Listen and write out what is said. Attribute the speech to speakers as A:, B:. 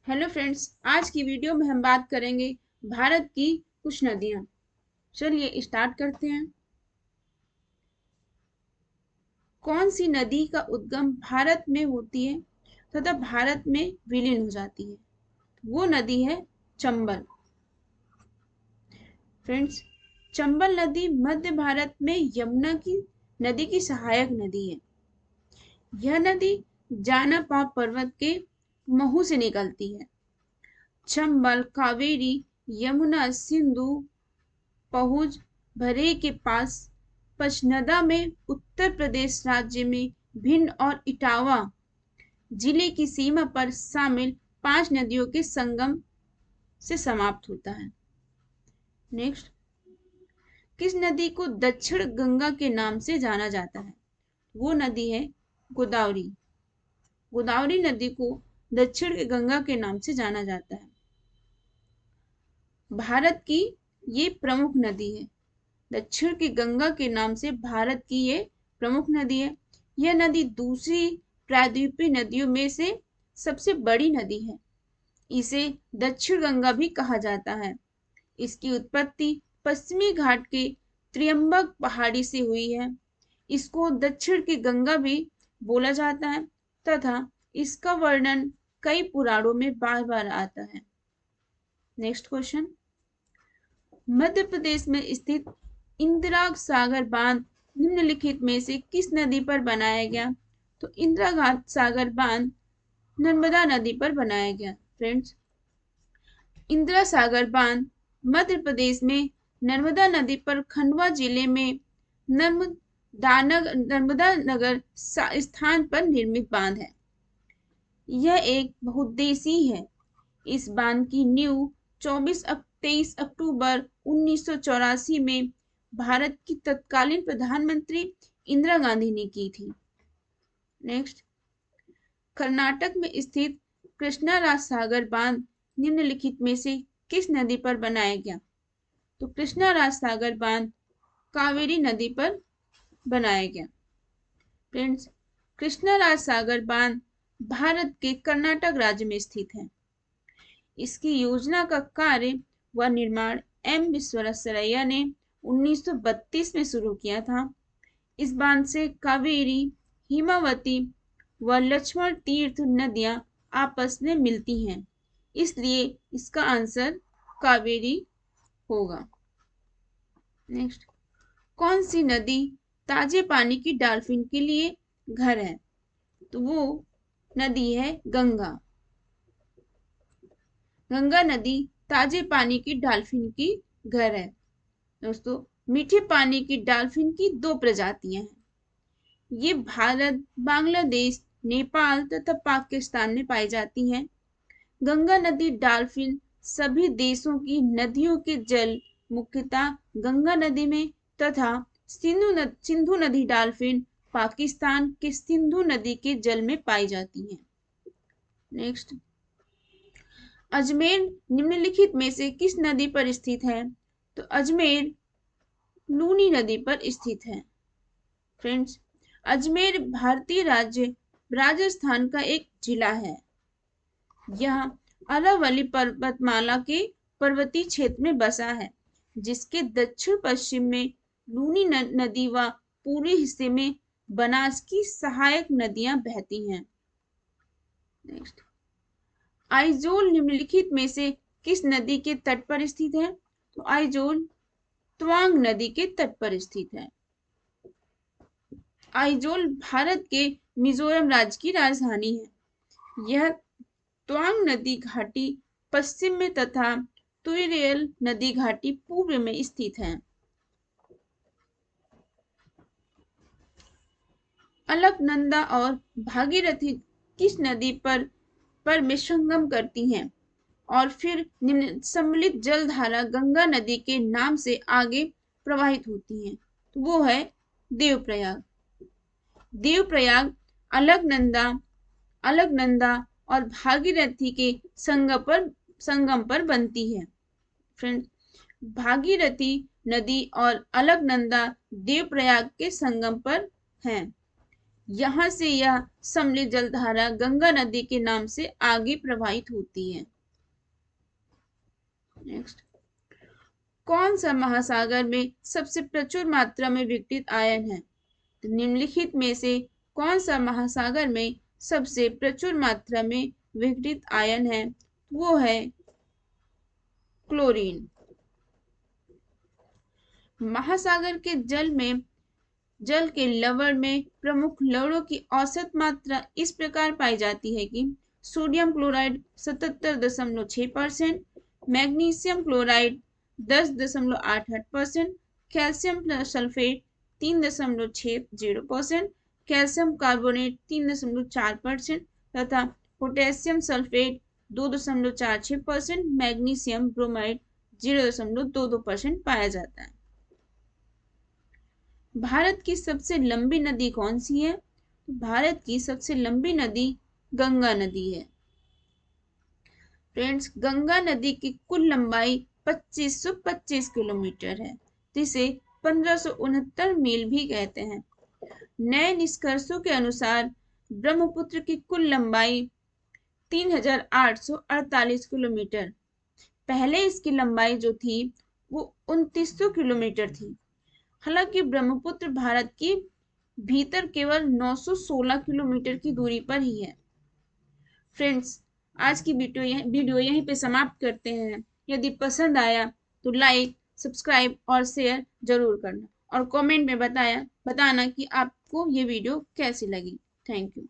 A: Hello friends, आज की video में हम बात करेंगे भारत की कुछ नदियां। चलिए स्टार्ट करते हैं। कौन सी नदी का उद्गम भारत में होती है तथा भारत में विलीन हो जाती है? वो नदी है चंबल। फ्रेंड्स, चंबल नदी मध्य भारत में यमुना की नदी की सहायक नदी है। यह नदी जानापा पर्वत के महू से निकलती है। चंबल कावेरी यमुना सिंधु पहुज भरे के पास पचनदा में उत्तर प्रदेश राज्य में भिंड और इटावा जिले की सीमा पर शामिल 5 नदियों के संगम से समाप्त होता है। नेक्स्ट, किस नदी को दक्षिण गंगा के नाम से जाना जाता है? वो नदी है गोदावरी। गोदावरी नदी को दक्षिण गंगा के नाम से जाना जाता है। भारत की ये प्रमुख नदी है। दक्षिण की गंगा के नाम से भारत की ये प्रमुख नदी है। यह नदी दूसरी प्रायद्वीपीय नदियों में से सबसे बड़ी नदी है। इसे दक्षिण गंगा भी कहा जाता है। इसकी उत्पत्ति पश्चिमी घाट के त्रियंबक पहाड़ी से हुई है। इसको दक्षिण की गंगा भी बोला जाता है तथा इसका वर्णन कई पुराणों में बार बार आता है। नेक्स्ट क्वेश्चन, मध्य प्रदेश में स्थित इंदिरा सागर बांध निम्नलिखित में से किस नदी पर बनाया गया? तो इंदिरा सागर बांध नर्मदा नदी पर बनाया गया। फ्रेंड्स, इंदिरा सागर बांध मध्य प्रदेश में नर्मदा नदी पर खंडवा जिले में नर्मदा नगर स्थान पर निर्मित बांध है। यह एक बहुउद्देशीय है। इस बांध की नींव 23 अक्टूबर 1984 में भारत की तत्कालीन प्रधानमंत्री इंदिरा गांधी ने की थी। नेक्स्ट, कर्नाटक में स्थित कृष्णराज सागर बांध निम्नलिखित में से किस नदी पर बनाया गया? तो कृष्णराज सागर बांध कावेरी नदी पर बनाया गया। फ्रेंड्स, कृष्णराज सागर बांध भारत के कर्नाटक राज्य में स्थित है। इसकी योजना का कार्य व निर्माण एम विश्वेश्वरैया ने 1932 में शुरू किया था। इस बांध से कावेरी, हिमावती व लक्ष्मण तीर्थ नदियां आपस में मिलती हैं, इसलिए इसका आंसर कावेरी होगा। नेक्स्ट, कौन सी नदी ताजे पानी की डॉल्फिन के लिए घर है? तो वो नदी है गंगा। गंगा नदी ताजे पानी की डॉल्फिन की घर है। दोस्तों, मीठे पानी की डॉल्फिन की 2 प्रजातियां हैं। ये भारत, बांग्लादेश, नेपाल तथा पाकिस्तान में पाई जाती हैं। गंगा नदी डॉल्फिन सभी देशों की नदियों के जल मुख्यतः गंगा नदी में तथा सिंधु नदी डॉल्फिन पाकिस्तान के सिंधु नदी के जल में पाई जाती हैं। नेक्स्ट, अजमेर निम्नलिखित में से किस नदी पर स्थित है? तो अजमेर लूनी नदी पर स्थित है। फ्रेंड्स, अजमेर भारतीय राज्य राजस्थान का एक जिला है। यह अरावली पर्वतमाला के पर्वतीय क्षेत्र में बसा है, जिसके दक्षिण पश्चिम में लूनी नदी व पूर्वी हिस्से में बनास की सहायक नदियां बहती हैं। नेक्स्ट, आइजोल निम्नलिखित में से किस नदी के तट पर स्थित है? तो आइजोल त्वांग नदी के तट पर स्थित है। आइजोल भारत के मिजोरम राज्य की राजधानी है। यह त्वांग नदी घाटी पश्चिम में तथा तुइरेल नदी घाटी पूर्व में स्थित है। अलकनंदा और भागीरथी किस नदी पर में संगम करती हैं और फिर निम्न सम्मिलित जलधारा गंगा नदी के नाम से आगे प्रवाहित होती हैं? तो वो है देवप्रयाग। देवप्रयाग अलकनंदा और भागीरथी के संगम पर बनती है। फ्रेंड्स, भागीरथी नदी और अलकनंदा देवप्रयाग के संगम पर हैं। यहाँ से यह सम्मिलित जलधारा गंगा नदी के नाम से आगे प्रवाहित होती है। नेक्स्ट, कौन सा महासागर में सबसे प्रचुर मात्रा में विघटित आयन है? तो निम्नलिखित में से कौन सा महासागर में सबसे प्रचुर मात्रा में विघटित आयन है? वो है क्लोरीन। महासागर के जल के लवण में प्रमुख लवणों की औसत मात्रा इस प्रकार पाई जाती है कि sodium chloride 77.6%, magnesium chloride 10.88%, calcium sulphate 3.60%, calcium carbonate 3.4% तथा पोटेशियम सल्फेट 2.46%, मैग्नीशियम ब्रोमाइड 0.22% पाया जाता है। भारत की सबसे लंबी नदी कौन सी है? भारत की सबसे लंबी नदी गंगा नदी है। फ्रेंड्स, गंगा नदी की कुल लंबाई 2525 किलोमीटर है, जिसे 1569 मील भी कहते हैं। नए निष्कर्षों के अनुसार ब्रह्मपुत्र की कुल लंबाई 3848 किलोमीटर, पहले इसकी लंबाई जो थी वो 2900 किलोमीटर थी। हालांकि ब्रह्मपुत्र भारत के भीतर केवल 916 किलोमीटर की दूरी पर ही है। फ्रेंड्स, आज की वीडियो यहीं पे समाप्त करते हैं। यदि पसंद आया तो लाइक, सब्सक्राइब और शेयर जरूर करना और कमेंट में बताना कि आपको ये वीडियो कैसी लगी। Thank you.